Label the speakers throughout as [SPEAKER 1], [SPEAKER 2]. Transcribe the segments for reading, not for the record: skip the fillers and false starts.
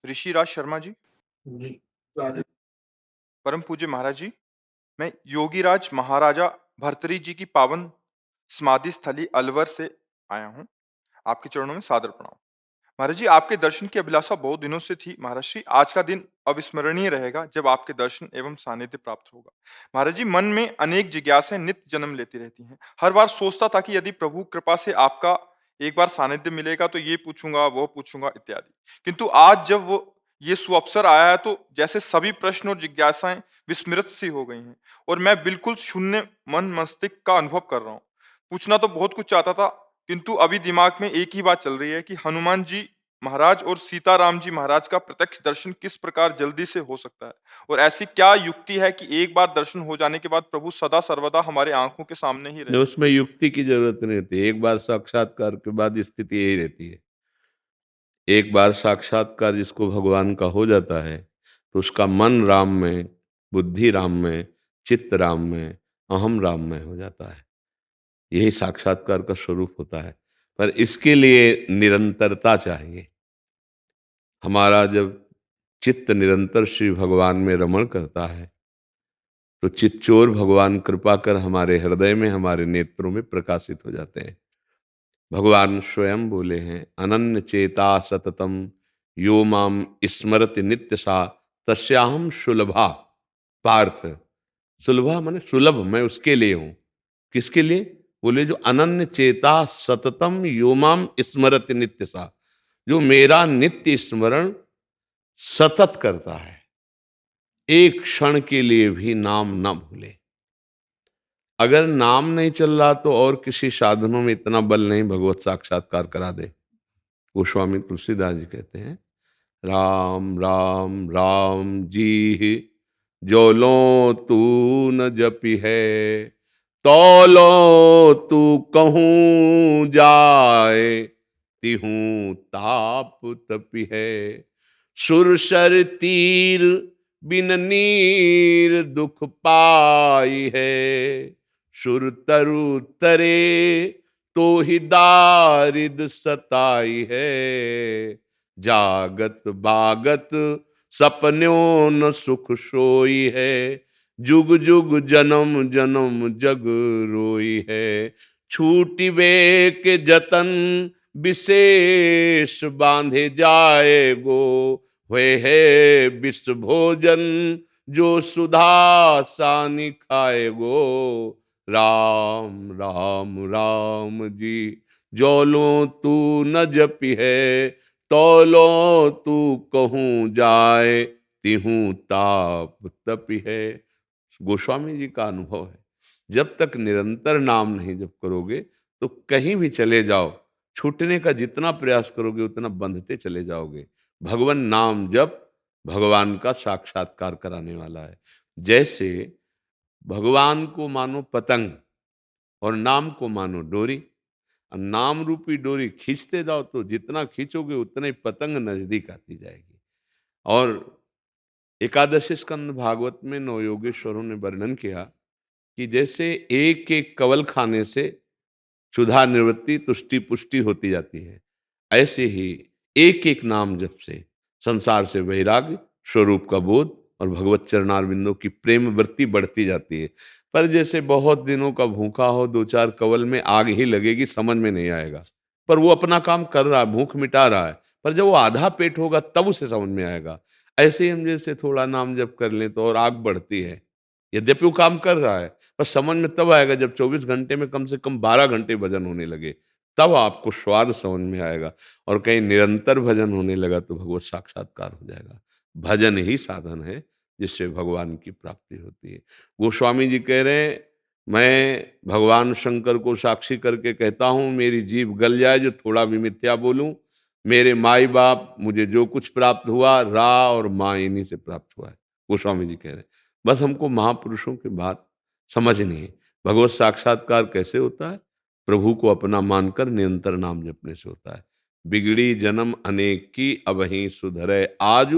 [SPEAKER 1] ऋषिराज शर्मा जी,
[SPEAKER 2] जी, राधे।
[SPEAKER 1] परम पूज्य महाराज जी, मैं योगीराज महाराजा भर्तृहरि जी की पावन समाधि स्थली अलवर से आया हूँ। आपके चरणों में सादर प्रणाम। महाराज जी, आपके दर्शन की अभिलाषा बहुत दिनों से थी। महाराज श्री, आज का दिन अविस्मरणीय रहेगा जब आपके दर्शन एवं सानिध्य प्राप्त होगा। महाराज जी, मन में अनेक जिज्ञासाएं नित्य जन्म लेती रहती हैं। हर बार सोचता था कि यदि प्रभु कृपा से आपका एक बार सानिध्य मिलेगा तो ये पूछूंगा, वो पूछूंगा इत्यादि। किंतु आज जब वो ये सुअवसर आया है तो जैसे सभी प्रश्न और जिज्ञासाएं विस्मृत सी हो गई हैं और मैं बिल्कुल शून्य मन मस्तिष्क का अनुभव कर रहा हूँ। पूछना तो बहुत कुछ चाहता था, किंतु अभी दिमाग में एक ही बात चल रही है कि हनुमान जी महाराज और सीताराम जी महाराज का प्रत्यक्ष दर्शन किस प्रकार जल्दी से हो सकता है, और ऐसी क्या युक्ति है कि एक बार दर्शन हो जाने के बाद प्रभु सदा सर्वदा हमारे आंखों के सामने ही
[SPEAKER 2] नहीं,
[SPEAKER 1] रहे।
[SPEAKER 2] उसमें युक्ति की जरूरत नहीं होती। एक बार साक्षात्कार के बाद स्थिति यही रहती है। एक बार साक्षात्कार जिसको भगवान का हो जाता है तो उसका मन राम में, बुद्धि राम में, चित्त राम में, अहम राम में हो जाता है। यही साक्षात्कार का स्वरूप होता है। पर इसके लिए निरंतरता चाहिए। हमारा जब चित्त निरंतर श्री भगवान में रमण करता है तो चित्तचोर भगवान कृपा कर हमारे हृदय में, हमारे नेत्रों में प्रकाशित हो जाते हैं। भगवान स्वयं बोले हैं, अनन्य चेता सततम यो माम स्मरति नित्य सा तस्याहम सुलभा। पार्थ, सुलभा माने सुलभ, मैं उसके लिए हूं। किसके लिए? बोले जो अनन्य चेता सततम यो माम स्मरति नित्य सा, जो मेरा नित्य स्मरण सतत करता है, एक क्षण के लिए भी नाम न भूले। अगर नाम नहीं चल रहा तो और किसी साधनों में इतना बल नहीं भगवत साक्षात्कार करा दे। गोस्वामी तुलसीदास जी कहते हैं, राम राम राम जी जो लो तू न जपी है, तौलो तू कहूँ जाए, तिहूँ ताप तपी है। सुरसर तीर बिन नीर दुख पाई है, सुर तरु तरे तो ही दारिद सताई है। जागत बागत सपन्यों न सुख सोई है, जुग जुग जन्म जन्म जग रोई है। छूटी वे के जतन विशेष बांधे जाए गो, हुए है विश्व भोजन जो सुधा सानी खाए गो। राम राम राम जी जो लो तू न जपी है, तौलो तू कहूँ जाए, तिहूँ ताप तपी है। गोस्वामी जी का अनुभव है, जब तक निरंतर नाम नहीं जप करोगे तो कहीं भी चले जाओ, छूटने का जितना प्रयास करोगे उतना बंधते चले जाओगे। भगवान नाम जप भगवान का साक्षात्कार कराने वाला है। जैसे भगवान को मानो पतंग और नाम को मानो डोरी। और नाम रूपी डोरी खींचते जाओ तो जितना खींचोगे उतना ही पतंग नजदीक आती जाएगी। और एकादशी स्कंद भागवत में नवयोगेश्वरों ने वर्णन किया कि जैसे एक एक कवल खाने से क्षुधा निवृत्ति, तुष्टि पुष्टि होती जाती है, ऐसे ही एक एक नाम जप से संसार से वैराग्य, स्वरूप का बोध और भगवत चरणारविंदों की प्रेम वृत्ति बढ़ती जाती है। पर जैसे बहुत दिनों का भूखा हो, दो चार कवल में आग ही लगेगी, समझ में नहीं आएगा। पर वो अपना काम कर रहा है, भूख मिटा रहा है, पर जब वो आधा पेट होगा तब उसे समझ में आएगा। ऐसे ही हम जैसे थोड़ा नाम जप कर लें तो और आग बढ़ती है। यद्यपि वो काम कर रहा है, पर समझ में तब आएगा जब 24 घंटे में कम से कम 12 घंटे भजन होने लगे, तब आपको स्वाद समझ में आएगा। और कहीं निरंतर भजन होने लगा तो भगवत साक्षात्कार हो जाएगा। भजन ही साधन है जिससे भगवान की प्राप्ति होती है। गोस्वामी जी कह रहे हैं, मैं भगवान शंकर को साक्षी करके कहता हूँ, मेरी जीभ गल जाए जो थोड़ा भी मिथ्या बोलूं। मेरे माई बाप, मुझे जो कुछ प्राप्त हुआ रा और माँ इन्हीं से प्राप्त हुआ है। गोस्वामी जी कह रहे हैं, बस हमको महापुरुषों की बात समझनी है। भगवत साक्षात्कार कैसे होता है? प्रभु को अपना मानकर निरंतर नाम जपने से होता है। बिगड़ी जन्म अनेक की अबहीं सुधरे आज,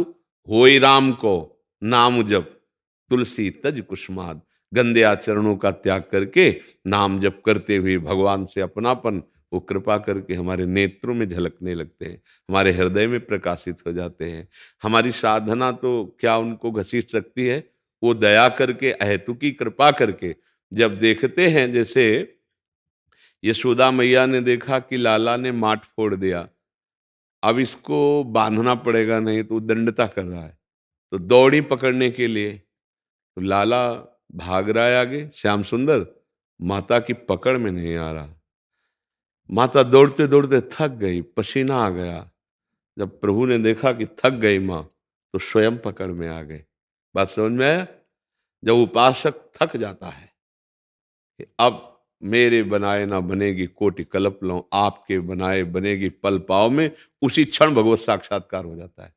[SPEAKER 2] होई राम को नाम जप तुलसी तज कुसुमाद। गंदे आचरणों का त्याग करके नाम जप करते हुए भगवान से अपनापन, वो कृपा करके हमारे नेत्रों में झलकने लगते हैं, हमारे हृदय में प्रकाशित हो जाते हैं। हमारी साधना तो क्या उनको घसीट सकती है, वो दया करके, अहेतुकी कृपा करके जब देखते हैं, जैसे यशोदा मैया ने देखा कि लाला ने माट फोड़ दिया, अब इसको बांधना पड़ेगा, नहीं तो वो दंडता कर रहा है, तो दौड़ी पकड़ने के लिए। तो लाला भाग रहा है आगे, श्याम सुंदर माता की पकड़ में नहीं आ रहा। माता दौड़ते दौड़ते थक गई, पसीना आ गया। जब प्रभु ने देखा कि थक गई माँ, तो स्वयं पकड़ में आ गए। बात समझ में आया? जब उपासक थक जाता है कि अब मेरे बनाए ना बनेगी कोटि कल्प लऊं, आपके बनाए बनेगी पल पाव में, उसी क्षण भगवत साक्षात्कार हो जाता है।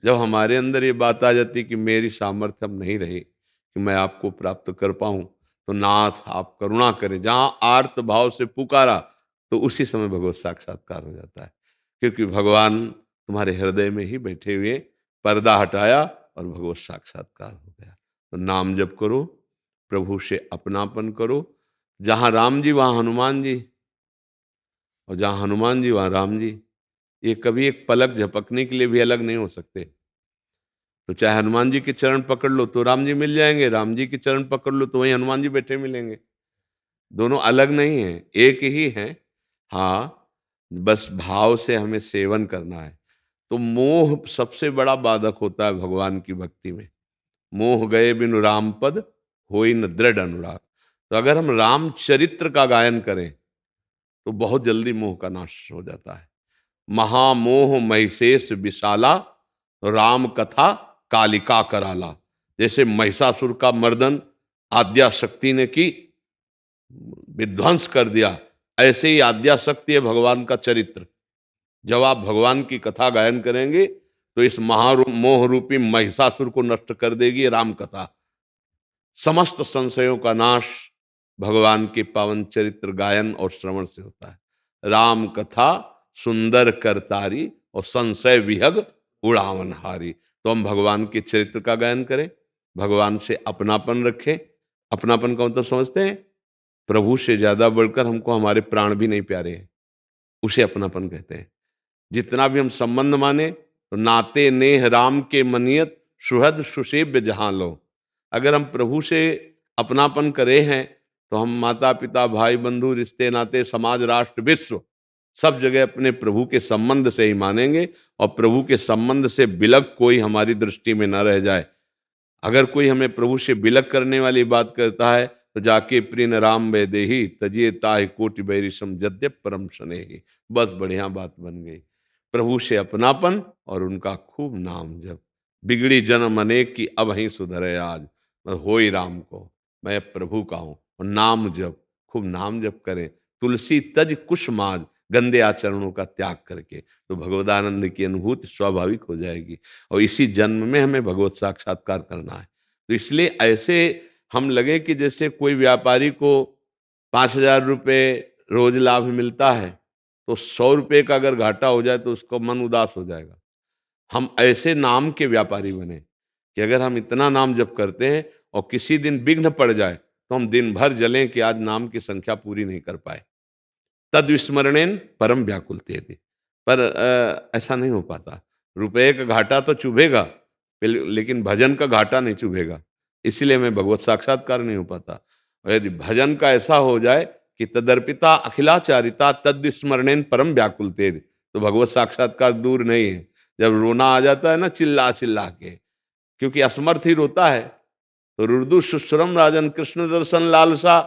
[SPEAKER 2] जब हमारे अंदर ये बात आ जाती है कि मेरी सामर्थ्य अब नहीं रही कि मैं आपको प्राप्त कर पाऊं, तो नाथ आप करुणा करें। जहां आर्त भाव से पुकारा, तो उसी समय भगवत साक्षात्कार हो जाता है, क्योंकि भगवान तुम्हारे हृदय में ही बैठे हुए, पर्दा हटाया और भगवत साक्षात्कार हो गया। तो नाम जप करो, प्रभु से अपनापन करो। जहां राम जी वहां हनुमान जी, और जहां हनुमान जी वहां राम जी। ये कभी एक पलक झपकने के लिए भी अलग नहीं हो सकते। तो चाहे हनुमान जी के चरण पकड़ लो तो राम जी मिल जाएंगे, राम जी के चरण पकड़ लो तो वहीं हनुमान जी बैठे मिलेंगे। दोनों अलग नहीं है, एक ही है। हाँ, बस भाव से हमें सेवन करना है। तो मोह सबसे बड़ा बाधक होता है भगवान की भक्ति में। मोह गए बिनु राम पद, होई न दृढ़ अनुराग। तो अगर हम राम चरित्र का गायन करें, तो बहुत जल्दी मोह का नाश हो जाता है। महामोह महिषेष विशाला, राम कथा कालिका कराला। जैसे महिषासुर का मर्दन आद्या शक्ति ने की, विध्वंस कर दिया, ऐसे ही आद्या शक्ति है भगवान का चरित्र। जब आप भगवान की कथा गायन करेंगे, तो इस महामोह रूपी महिषासुर को नष्ट कर देगी राम कथा। समस्त संशयों का नाश भगवान के पावन चरित्र गायन और श्रवण से होता है। राम कथा सुंदर करतारी, और संशय विहग उड़ावनहारी। तो हम भगवान के चरित्र का गायन करें, भगवान से अपनापन रखें। अपनापन का मतलब समझते हैं? प्रभु से ज्यादा बढ़कर हमको हमारे प्राण भी नहीं प्यारे हैं, उसे अपनापन कहते हैं। जितना भी हम संबंध माने, तो नाते नेह राम के मनियत, सुहद सुसेव्य जहां लो। अगर हम प्रभु से अपनापन करे हैं, तो हम माता पिता भाई बंधु रिश्ते नाते समाज राष्ट्र विश्व सब जगह अपने प्रभु के संबंध से ही मानेंगे, और प्रभु के संबंध से बिलक कोई हमारी दृष्टि में न रह जाए। अगर कोई हमें प्रभु से बिलक करने वाली बात करता है, तो जाके प्रिन राम वैदेही, तजिए ताहि कोटि बैरिशम जद्यप परम स्नेही। बस बढ़िया बात बन गई। प्रभु से अपनापन और उनका खूब नाम जप। बिगड़ी जन्म अनेक की अब ही सुधरे आज, मैं होई राम को, मैं प्रभु का हूं। और नाम जप, खूब नाम जप करें। तुलसी तज कुश माज, गंदे आचरणों का त्याग करके, तो भगवदानंद की अनुभूति स्वाभाविक हो जाएगी। और इसी जन्म में हमें भगवत साक्षात्कार करना है। तो इसलिए ऐसे हम लगे कि जैसे कोई व्यापारी को 5,000 रुपये रोज लाभ मिलता है, तो 100 रुपये का अगर घाटा हो जाए तो उसको मन उदास हो जाएगा। हम ऐसे नाम के व्यापारी बने कि अगर हम इतना नाम जप करते हैं और किसी दिन विघ्न पड़ जाए, तो हम दिन भर जलें कि आज नाम की संख्या पूरी नहीं कर पाए। तद विस्मरणेन परम व्याकुल तेति। पर ऐसा नहीं हो पाता। रुपए का घाटा तो चुभेगा, लेकिन भजन का घाटा नहीं चुभेगा। इसीलिए मैं भगवत साक्षात्कार नहीं हो पाता। और यदि भजन का ऐसा हो जाए कि तदर्पिता अखिलाचारिता तद विस्मरणेन परम व्याकुल तेति, तो भगवत साक्षात्कार दूर नहीं है। जब रोना आ जाता है ना चिल्ला चिल्ला के, क्योंकि असमर्थ ही रोता है, तो रुदु सुश्रम राजन कृष्ण दर्शन लालसा,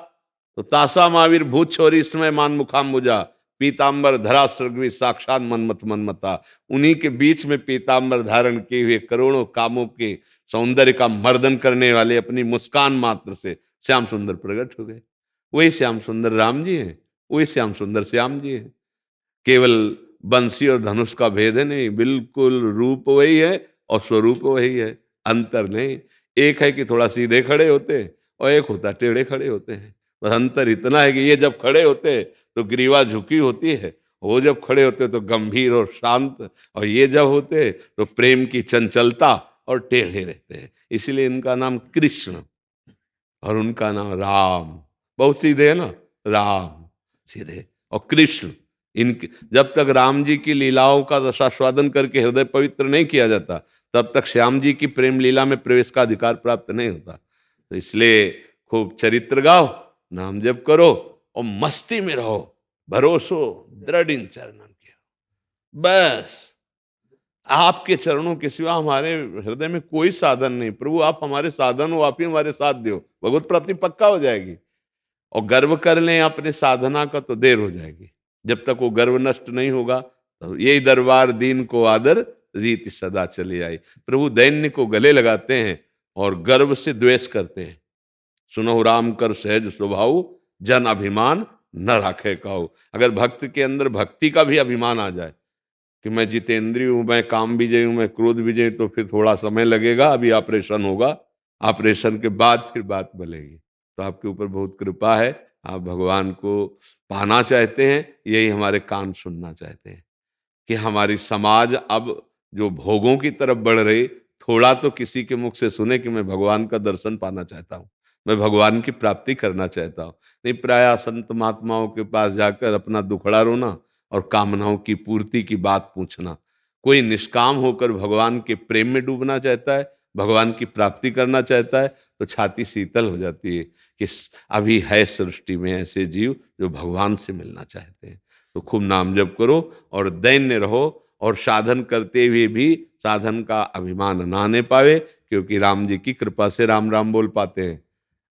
[SPEAKER 2] तो तासा महावीर भूत छोरी इसमें मान मुखाम्बुजा, पीताम्बर धरा सृग्वी साक्षात मनमत मनमता। उन्हीं के बीच में पीताम्बर धारण किए हुए करोड़ों कामों के सौंदर्य का मर्दन करने वाले अपनी मुस्कान मात्र से श्याम सुंदर प्रकट हो गए। वही श्याम सुंदर राम जी हैं, वही श्याम सुंदर श्याम जी हैं। केवल बंसी और धनुष का भेद है नहीं, बिल्कुल रूप वही है और स्वरूप वही है, अंतर नहीं। एक है कि थोड़ा सीधे खड़े होते हैं, और एक होता टेढ़े खड़े होते हैं। बस अंतर इतना है कि ये जब खड़े होते हैं तो ग्रीवा झुकी होती है, वो जब खड़े होते तो गंभीर और शांत, और ये जब होते तो प्रेम की चंचलता और टेढ़े रहते हैं। इसलिए इनका नाम कृष्ण और उनका नाम राम। बहुत सीधे है ना, राम सीधे, और कृष्ण इनके जब तक राम जी की लीलाओं का रसास्वादन करके हृदय पवित्र नहीं किया जाता, तब तक श्याम जी की प्रेम लीला में प्रवेश का अधिकार प्राप्त नहीं होता। तो इसलिए खूब चरित्र गाओ, नाम जप करो और मस्ती में रहो, भरोसो दृढ़ इन चरणन के। बस आपके चरणों के सिवा हमारे हृदय में कोई साधन नहीं। प्रभु आप हमारे साधन हो, आप ही हमारे साथ दो, भगवत प्राप्ति पक्का हो जाएगी। और गर्व कर लें अपने साधना का तो देर हो जाएगी। जब तक वो गर्व नष्ट नहीं होगा, तो यही दरबार दीन को आदर, रीति सदा चली आई। प्रभु दैन्य को गले लगाते हैं और गर्व से द्वेष करते हैं। सुनो राम कर सहज स्वभाव, जन अभिमान न राखे काऊ। अगर भक्त के अंदर भक्ति का भी अभिमान आ जाए कि मैं जितेंद्रिय हूं, मैं काम विजय हूं, मैं क्रोध विजय, तो फिर थोड़ा समय लगेगा, अभी ऑपरेशन होगा, ऑपरेशन के बाद फिर बात बनेगी। तो आपके ऊपर बहुत कृपा है, आप भगवान को पाना चाहते हैं, यही हमारे कान सुनना चाहते हैं कि हमारी समाज अब जो भोगों की तरफ बढ़ रही, थोड़ा तो किसी के मुख से सुने कि मैं भगवान का दर्शन पाना चाहता हूँ, मैं भगवान की प्राप्ति करना चाहता हूँ। नहीं प्रायः संत महात्माओं के पास जाकर अपना दुखड़ा रोना और कामनाओं की पूर्ति की बात पूछना। कोई निष्काम होकर भगवान के प्रेम में डूबना चाहता है, भगवान की प्राप्ति करना चाहता है, तो छाती शीतल हो जाती है कि अभी है सृष्टि में ऐसे जीव जो भगवान से मिलना चाहते हैं। तो खूब नाम जप करो और दैन्य रहो, और साधन करते हुए भी साधन का अभिमान ना आने पावे, क्योंकि राम जी की कृपा से राम राम बोल पाते हैं।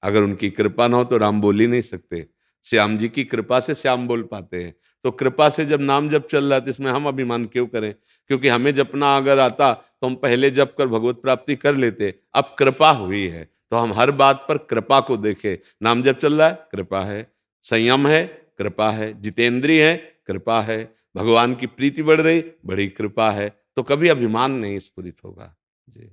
[SPEAKER 2] अगर उनकी कृपा ना हो तो राम बोल ही नहीं सकते। श्याम जी की कृपा से श्याम बोल पाते हैं। तो कृपा से जब नाम जप चल रहा है तो इसमें हम अभिमान क्यों करें? क्योंकि हमें जपना अगर आता तो हम पहले जप कर भगवत प्राप्ति कर लेते। अब कृपा हुई है तो हम हर बात पर कृपा को देखें। नाम जप चल रहा है, कृपा है। संयम है, कृपा है। जितेंद्रिय है, कृपा है। भगवान की प्रीति बढ़ रही, बड़ी कृपा है। तो कभी अभिमान नहीं स्फुरित होगा। जी।